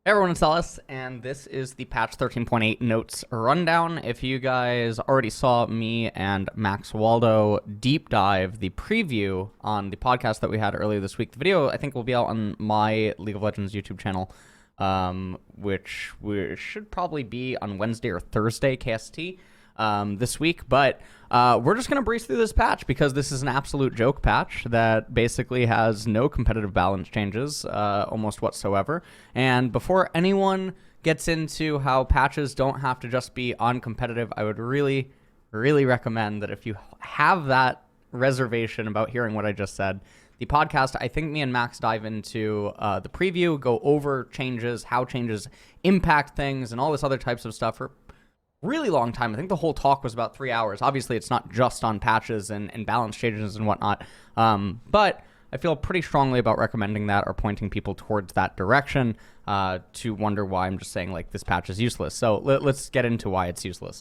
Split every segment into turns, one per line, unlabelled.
Hey everyone, it's Ellis, and this is the patch 13.8 notes rundown. If you guys already saw me and Max Waldo deep dive the preview on the podcast that we had earlier this week, the video I think will be out on my League of Legends YouTube channel, which should probably be on Wednesday or Thursday KST this week. But we're just going to breeze through this patch because this is an absolute joke patch that basically has no competitive balance changes almost whatsoever. And before anyone gets into how patches don't have to just be uncompetitive, I would really recommend that if you have that reservation about hearing what I just said, the podcast, I think me and Max dive into the preview, go over changes, how changes impact things, and all this other types of stuff for really long time. I think the whole talk was about 3 hours. Obviously, it's not just on patches and balance changes and whatnot, but I feel pretty strongly about recommending that or pointing people towards that direction to wonder why I'm just saying, like, this patch is useless. So let's get into why it's useless.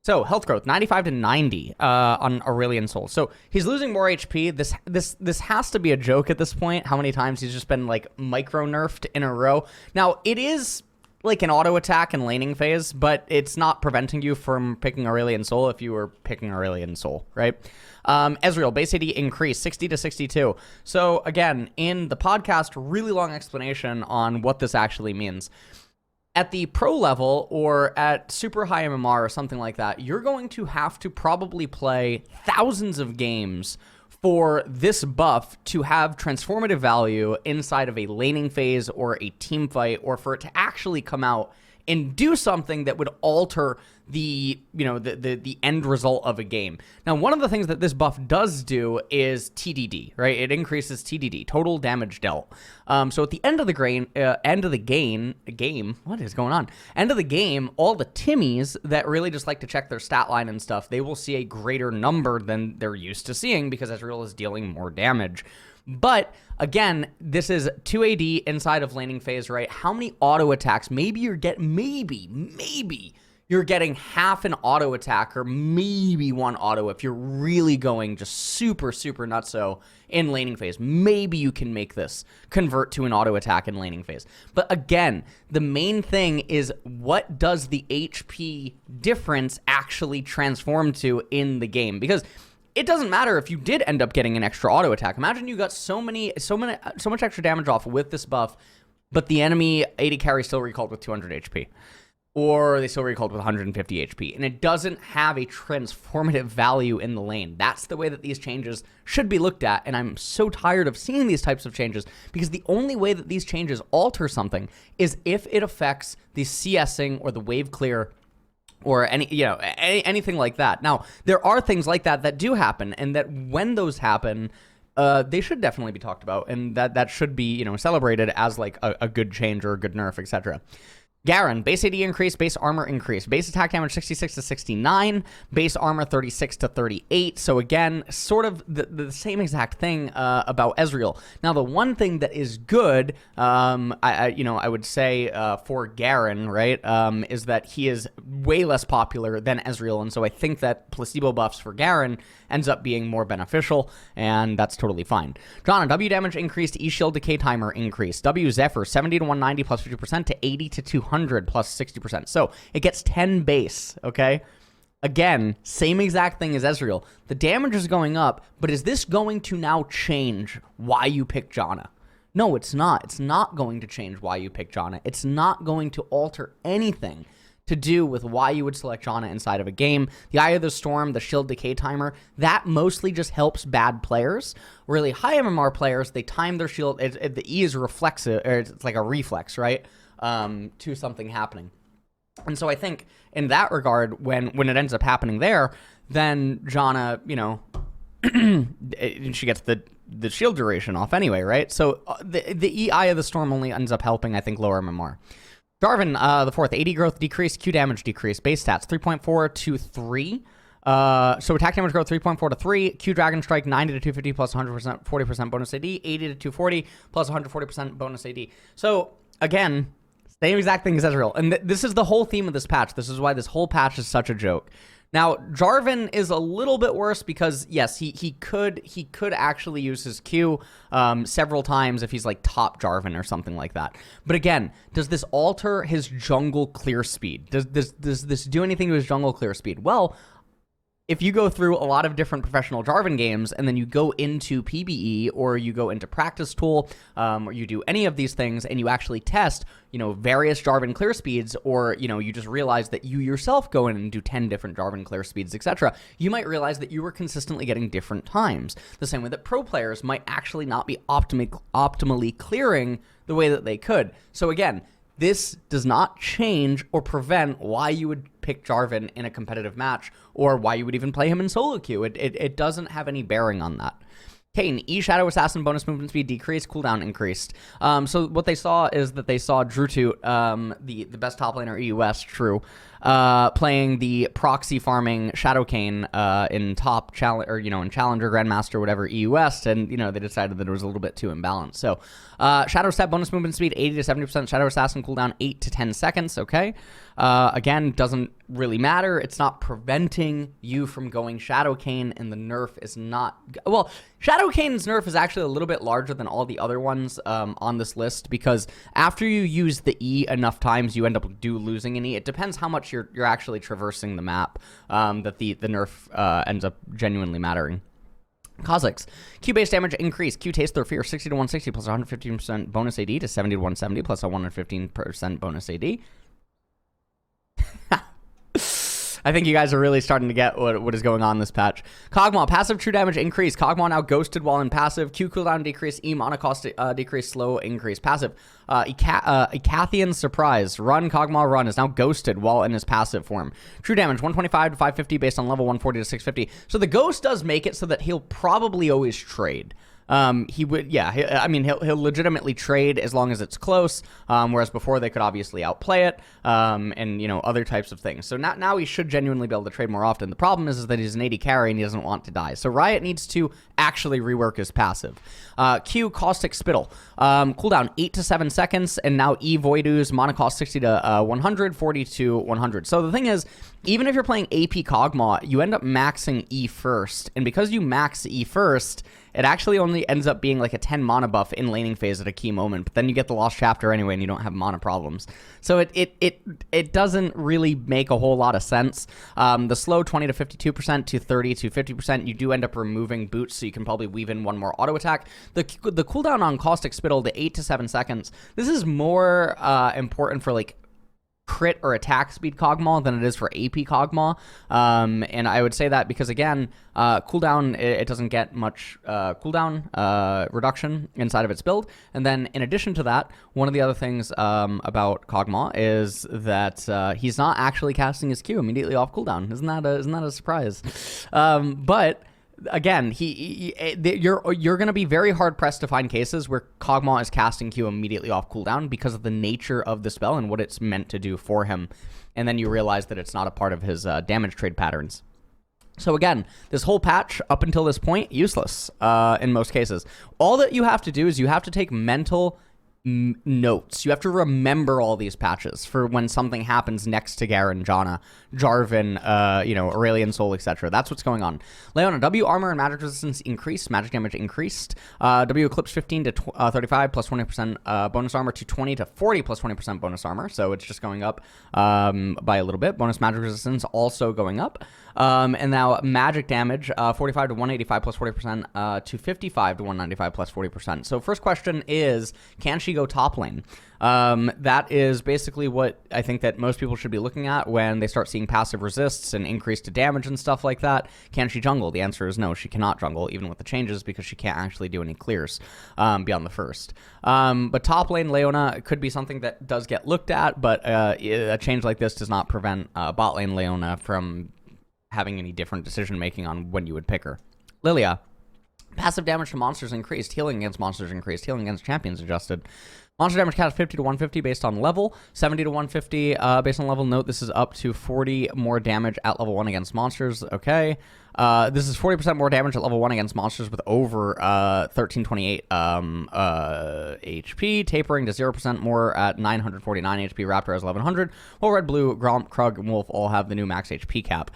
So health growth, 95 to 90 on Aurelion Sol. So he's losing more HP. This has to be a joke at this point, how many times he's just been, like, micro-nerfed in a row. Now, it is like an auto attack and laning phase, but it's not preventing you from picking Aurelion Sol if you were picking Aurelion Sol, right? Ezreal, base AD increase, 60 to 62. So again, in the podcast, really long explanation on what this actually means. At the pro level or at super high MMR or something like that, you're going to have to probably play thousands of games for this buff to have transformative value inside of a laning phase or a team fight, or for it to actually come out and do something that would alter the end result of a game. Now, one of the things that this buff does do is TDD, right? It increases TDD, total damage dealt. So at the end of the game, what is going on? End of the game, all the Timmies that really just like to check their stat line and stuff, they will see a greater number than they're used to seeing because Ezreal is dealing more damage. But again, this is 2 AD inside of laning phase, right? How many auto attacks? Maybe you're you're getting half an auto attack, or maybe one auto if you're really going just super nutso in laning phase. Maybe you can make this convert to an auto attack in laning phase. But again, the main thing is, what does the HP difference actually transform to in the game? Because it doesn't matter if you did end up getting an extra auto attack. Imagine you got so much extra damage off with this buff, but the enemy AD carry still recalled with 200 HP. Or they still recalled with 150 HP. And it doesn't have a transformative value in the lane. That's the way that these changes should be looked at. And I'm so tired of seeing these types of changes, because the only way that these changes alter something is if it affects the CSing or the wave clear or anything like that. Now, there are things like that that do happen, and that when those happen, they should definitely be talked about, and that should be, celebrated as like a good change or a good nerf, etc. Garen, base AD increase, base armor increase, base attack damage 66 to 69, base armor 36 to 38. So again, sort of the same exact thing about Ezreal. Now, the one thing that is good, I would say for Garen, right, is that he is way less popular than Ezreal, and so I think that placebo buffs for Garen ends up being more beneficial, and that's totally fine. Janna, W damage increased, E shield decay timer increased, W Zephyr 70 to 190 plus 50% to 80 to 200 plus 60%. So it gets 10 base, okay? Again, same exact thing as Ezreal. The damage is going up, but is this going to now change why you pick Janna? No, it's not. It's not going to change why you pick Janna. It's not going to alter anything to do with why you would select Janna inside of a game. The Eye of the Storm, the shield decay timer, that mostly just helps bad players. Really high MMR players, they time their shield. The E is reflexive, or it's like a reflex, right, to something happening. And so I think in that regard, when it ends up happening there, then Janna, she gets the shield duration off anyway, right? So the E Eye of the Storm only ends up helping, I think, lower MMR. Jarvan IV, AD growth decrease, Q damage decrease, base stats 3.4 to 3. So attack damage growth 3.4 to 3, Q Dragon Strike 90 to 250 plus 100%, 40% bonus AD, 80 to 240 plus 140% bonus AD. So again, Same exact thing as Ezreal. And this is the whole theme of this patch. This is why this whole patch is such a joke. Now, Jarvan is a little bit worse because, yes, he could actually use his Q several times if he's like top Jarvan or something like that. But again, does this alter his jungle clear speed? Does this do anything to his jungle clear speed? Well, if you go through a lot of different professional Jarvan games and then you go into PBE or you go into Practice Tool or you do any of these things and you actually test, various Jarvan clear speeds, or, you just realize that you yourself go in and do 10 different Jarvan clear speeds, etc., you might realize that you were consistently getting different times. The same way that pro players might actually not be optimally clearing the way that they could. So again, this does not change or prevent why you would pick Jarvan in a competitive match or why you would even play him in solo queue. It doesn't have any bearing on that. Kayn, E Shadow Assassin bonus movement speed decreased, cooldown increased. So what they saw is that they saw Drutut, the best top laner EU West, true, playing the proxy farming Shadow Kayn in top in Challenger, Grandmaster, whatever EU West, and they decided that it was a little bit too imbalanced. So Shadow Step bonus movement speed 80 to 70%, Shadow Assassin cooldown 8 to 10 seconds. Okay, again, doesn't really matter. It's not preventing you from going Shadow Kayn, and the nerf is not Shadow Kayn's nerf is actually a little bit larger than all the other ones on this list, because after you use the E enough times, you end up losing an E. It depends how much you're actually traversing the map that the nerf ends up genuinely mattering. Kha'Zix, Q base damage increase. Q taste their fear 60 to 160 plus 115% bonus AD to 70 to 170 plus a 115% bonus AD. I think you guys are really starting to get what is going on this patch. Kog'Maw, passive true damage increase. Kog'Maw now ghosted while in passive. Q cooldown decrease. E mana cost decrease. Slow increase. Passive. Icathian surprise. Run, Kog'Maw run is now ghosted while in his passive form. True damage 125 to 550 based on level 140 to 650. So the ghost does make it so that he'll probably always trade. He would, he'll legitimately trade as long as it's close, whereas before they could obviously outplay it, and, other types of things. So now he should genuinely be able to trade more often. The problem is that he's an AD carry and he doesn't want to die. So Riot needs to actually rework his passive. Q, Caustic Spittle, cooldown 8 to 7 seconds, and now E Voidoo's mana cost 60 to 100, 40 to 100. So the thing is, even if you're playing AP Kog'Maw, you end up maxing E first, and because you max E first, it actually only ends up being like a 10 mana buff in laning phase at a key moment, but then you get the Lost Chapter anyway and you don't have mana problems. So it doesn't really make a whole lot of sense. The slow 20 to 52% to 30 to 50%, you do end up removing boots, so you can probably weave in one more auto attack. The cooldown on Caustic Spittle to 8 to 7 seconds, this is more important for like crit or attack speed Kog'Maw than it is for AP Kog'Maw, and I would say that because again, cooldown, it doesn't get much cooldown reduction inside of its build. And then in addition to that, one of the other things about Kog'Maw is that he's not actually casting his Q immediately off cooldown. Isn't that a surprise? But again, you're going to be very hard pressed to find cases where Kog'Maw is casting Q immediately off cooldown because of the nature of the spell and what it's meant to do for him. And then you realize that it's not a part of his damage trade patterns. So again, this whole patch up until this point, useless in most cases. All that you have to do is you have to take mental notes. You have to remember all these patches for when something happens next to Garen, Janna, Jarvan, Aurelion Sol, etc. That's what's going on. Leona, W armor and magic resistance increased, magic damage increased. W eclipse 15 to 35 plus 20% bonus armor to 20 to 40 plus 20% bonus armor. So it's just going up by a little bit. Bonus magic resistance also going up. And now magic damage, 45 to 185 plus 40% to 55 to 195 plus 40%. So first question is, can she go top lane? That is basically what I think that most people should be looking at when they start seeing passive resists and increase to damage and stuff like that. Can she jungle? The answer is no, she cannot jungle, even with the changes, because she can't actually do any clears beyond the first. But top lane Leona could be something that does get looked at, but a change like this does not prevent bot lane Leona from having any different decision making on when you would pick her. Lillia, passive damage to monsters increased, healing against monsters increased, healing against champions adjusted. Monster damage capped 50 to 150 based on level, 70 to 150 based on level. Note this is up to 40 more damage at level 1 against monsters. Okay. This is 40% more damage at level 1 against monsters with over 1328 HP, tapering to 0% more at 949 HP. Raptor has 1100, while Red, Blue, Gromp, Krug, and Wolf all have the new max HP cap.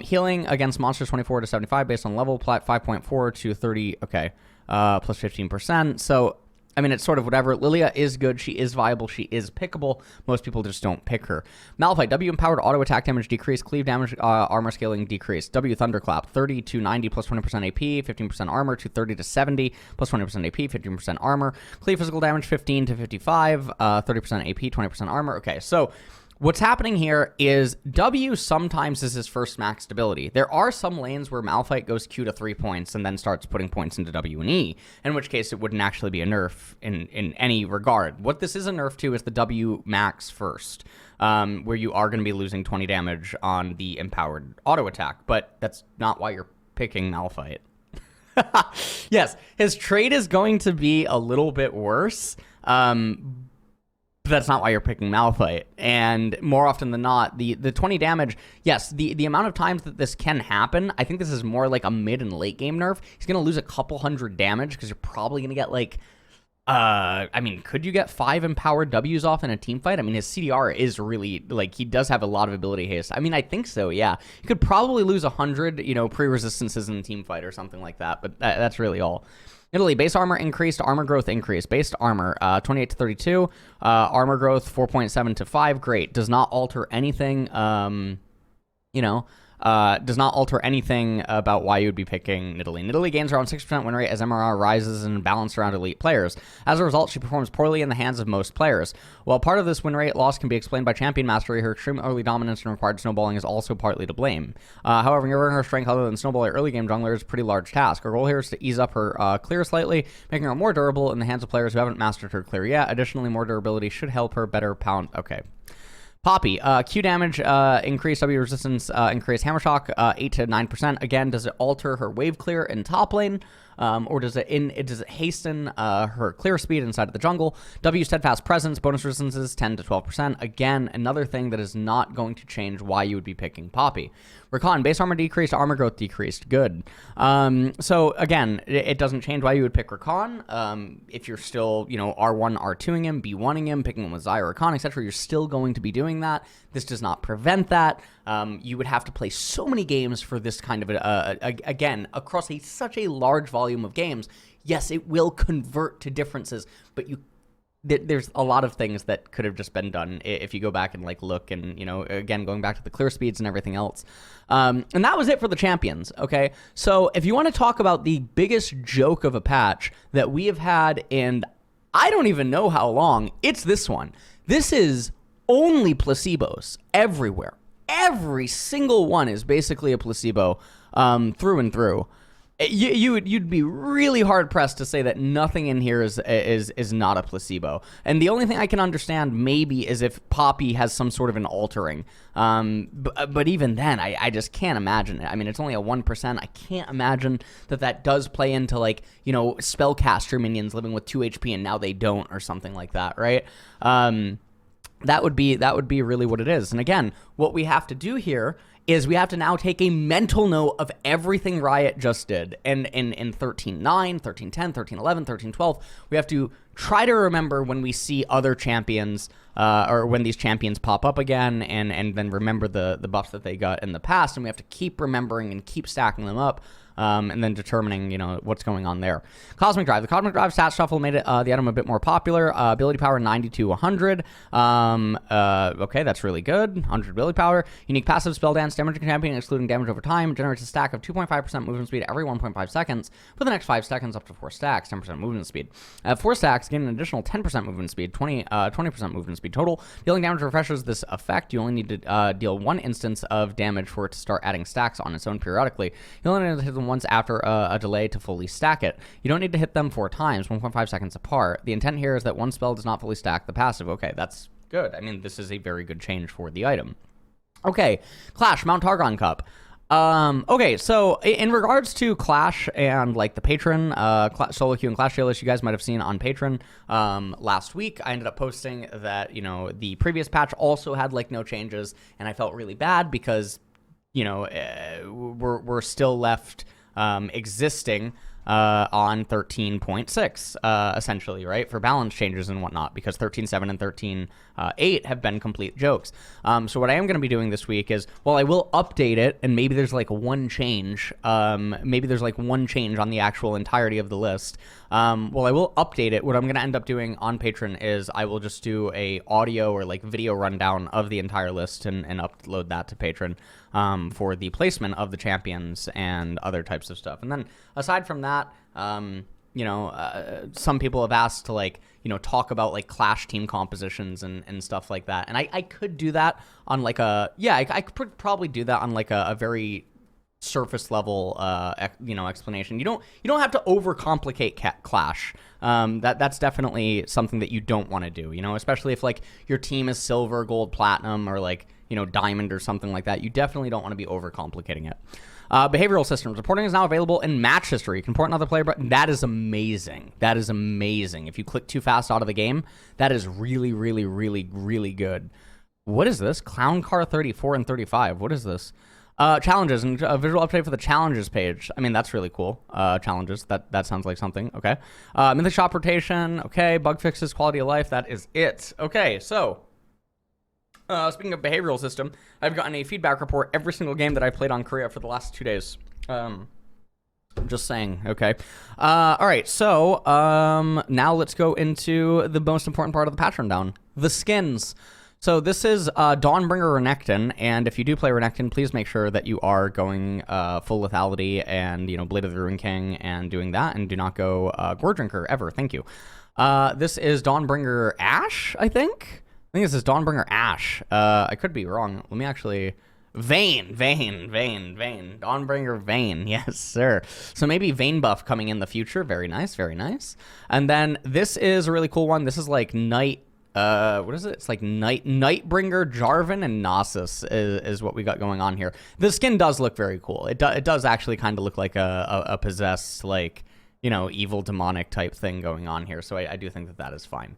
Healing against monsters 24 to 75 based on level, 5.4 to 30, okay, plus 15%. So, I mean, it's sort of whatever. Lillia is good. She is viable. She is pickable. Most people just don't pick her. Malphite, W empowered auto attack damage decrease, cleave damage, armor scaling decrease. W thunderclap, 30 to 90 plus 20% AP, 15% armor to 30 to 70 plus 20% AP, 15% armor. Cleave physical damage, 15 to 55, 30% AP, 20% armor. Okay, so what's happening here is W sometimes is his first max stability. There are some lanes where Malphite goes Q to 3 points and then starts putting points into W and E, in which case it wouldn't actually be a nerf in any regard. What this is a nerf to is the W max first, where you are going to be losing 20 damage on the empowered auto attack, but that's not why you're picking Malphite. Yes, his trade is going to be a little bit worse, that's not why you're picking Malphite. And more often than not, the 20 damage, yes, the amount of times that this can happen, I think this is more like a mid and late game nerf. He's going to lose a couple hundred damage because you're probably going to get like, I mean, could you get 5 empowered W's off in a team fight? I mean, his CDR is really, like, he does have a lot of ability haste. I mean, I think so, yeah. You could probably lose 100, you know, pre-resistances in a team fight or something like that, but that's really all. Nidalee, base armor increased, armor growth increased. Base armor, 28 to 32. Armor growth, 4.7 to 5. Great. Does not alter anything, you know, does not alter anything about why you would be picking Nidalee. Nidalee gains around 6% win rate as MRR rises and balance around elite players. As a result, she performs poorly in the hands of most players. While part of this win rate loss can be explained by champion mastery, her extreme early dominance and required snowballing is also partly to blame. However, mirroring her strength other than snowball early game jungler is a pretty large task. Her goal here is to ease up her clear slightly, making her more durable in the hands of players who haven't mastered her clear yet. Additionally, more durability should help her better pound. Okay. Poppy, Q damage increase, W resistance increase, hammer shock 8 to 9%. Again, does it alter her wave clear in top lane, or does it hasten her clear speed inside of the jungle? W steadfast presence, bonus resistances 10 to 12%. Again, another thing that is not going to change why you would be picking Poppy. Rakan, base armor decreased, armor growth decreased. Good. So again, it doesn't change why you would pick Rakan. If you're still, you know, R1, R2ing him, B1ing him, picking him with Xayah, Rakan, etc., you're still going to be doing that. This does not prevent that. You would have to play so many games for this kind of, again, across such a large volume of games. Yes, it will convert to differences, but there's a lot of things that could have just been done if you go back and like look and, you know, again, going back to the clear speeds and everything else. And that was it for the champions. Okay. So if you want to talk about the biggest joke of a patch that we have had in, I don't even know how long, it's this one. This is only placebos everywhere. Every single one is basically a placebo, through and through. You'd be really hard pressed to say that nothing in here is not a placebo. And the only thing I can understand maybe is if Poppy has some sort of an altering. But even then, I just can't imagine it. I mean, it's only a 1%. I can't imagine that does play into, like, you know, spellcaster minions living with 2 HP and now they don't, or something like that, right? That would be really what it is. And again, what we have to do here is we have to now take a mental note of everything Riot just did. And in 13.9, 13.10, 13.11, 13.12, we have to try to remember when we see other champions, or when these champions pop up again, and then remember the buffs that they got in the past, and we have to keep remembering and keep stacking them up. And then determining, you know, what's going on there. Cosmic Drive. The Cosmic Drive stat shuffle made it the item a bit more popular. Ability power 90 to 100. Okay, that's really good. 100 ability power. Unique passive spell dance. Damaging champion excluding damage over time. Generates a stack of 2.5% movement speed every 1.5 seconds. For the next 5 seconds, up to 4 stacks. 10% movement speed. 4 stacks gain an additional 10% movement speed. 20% movement speed total. Dealing damage refreshes this effect. You only need to deal 1 instance of damage for it to start adding stacks on its own periodically. You only need to hit them once after a delay to fully stack it. You don't need to hit them 4 times, 1.5 seconds apart. The intent here is that one spell does not fully stack the passive. Okay, that's good. I mean, this is a very good change for the item. Okay, Clash, Mount Targon Cup. Okay, so in regards to Clash and like the patron, solo queue and Clash tier list, you guys might have seen on Patreon last week. I ended up posting that, you know, the previous patch also had like no changes, and I felt really bad because, you know, we're still left existing on 13.6, essentially, right, for balance changes and whatnot, because 13.7 and 13.8 have been complete jokes. So what I am going to be doing this week is, well, I will update it, and maybe there's like one change. Maybe there's like one change on the actual entirety of the list. Well, I will update it. What I'm going to end up doing on Patreon is I will just do a audio or like video rundown of the entire list and upload that to Patreon for the placement of the champions and other types of stuff. And then aside from that, you know, some people have asked to like, you know, talk about like Clash team compositions and stuff like that. And I could do that on like a, yeah, I could probably do that on like a very surface level, you know, explanation. You don't have to overcomplicate Clash. That's definitely something that you don't want to do, you know, especially if like your team is silver, gold, platinum, or like, you know, diamond or something like that. You definitely don't want to be overcomplicating it. Behavioral systems. Reporting is now available in match history. You can report another player, but that is amazing. That is amazing. If you click too fast out of the game, that is really, really, really, really good. What is this? Clown Car 34 and 35. What is this? Challenges and a visual update for the challenges page. I mean, that's really cool. Challenges. That sounds like something. Okay. Mythic Shop rotation. Okay. Bug fixes, quality of life. That is it. Okay. So, speaking of behavioral system, I've gotten a feedback report every single game that I played on Korea for the last 2 days. I'm just saying, okay. All right, so now let's go into the most important part of the patch rundown, the skins. So this is Dawnbringer Renekton, and if you do play Renekton, please make sure that you are going full lethality and, you know, Blade of the Ruin King and doing that, and do not go Gore Drinker ever. Thank you. This is Dawnbringer Ashe, I think this is Dawnbringer Ashe. I could be wrong. Let me actually... Vayne. Dawnbringer Vayne. Yes, sir. So maybe Vayne buff coming in the future. Very nice, very nice. And then this is a really cool one. This is like Night... what is it? It's like Nightbringer, Jarvan, and Nasus is what we got going on here. The skin does look very cool. It does actually kind of look like a possessed, like, you know, evil demonic type thing going on here. So I do think that is fine.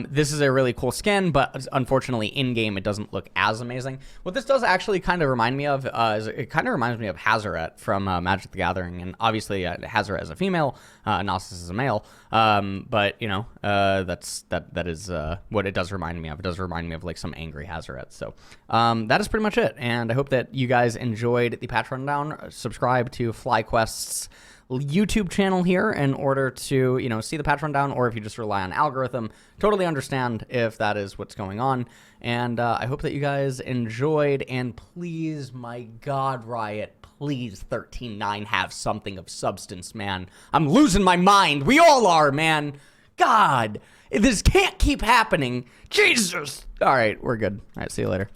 This is a really cool skin, but unfortunately in-game it doesn't look as amazing. What this does actually kind of remind me of is it kind of reminds me of Hazoret from Magic the Gathering. And obviously Hazoret is a female, Nasus is a male. But, you know, that is what it does remind me of. It does remind me of like some angry Hazoret. So that is pretty much it. And I hope that you guys enjoyed the patch rundown. Subscribe to FlyQuest's YouTube channel here in order to, you know, see the patch rundown, or if you just rely on algorithm, totally understand if that is what's going on. And I hope that you guys enjoyed, and please, my God, Riot, please 13.9 have something of substance, man. I'm losing my mind. We all are, man. God, this can't keep happening. Jesus. All right, we're good. All right, see you later.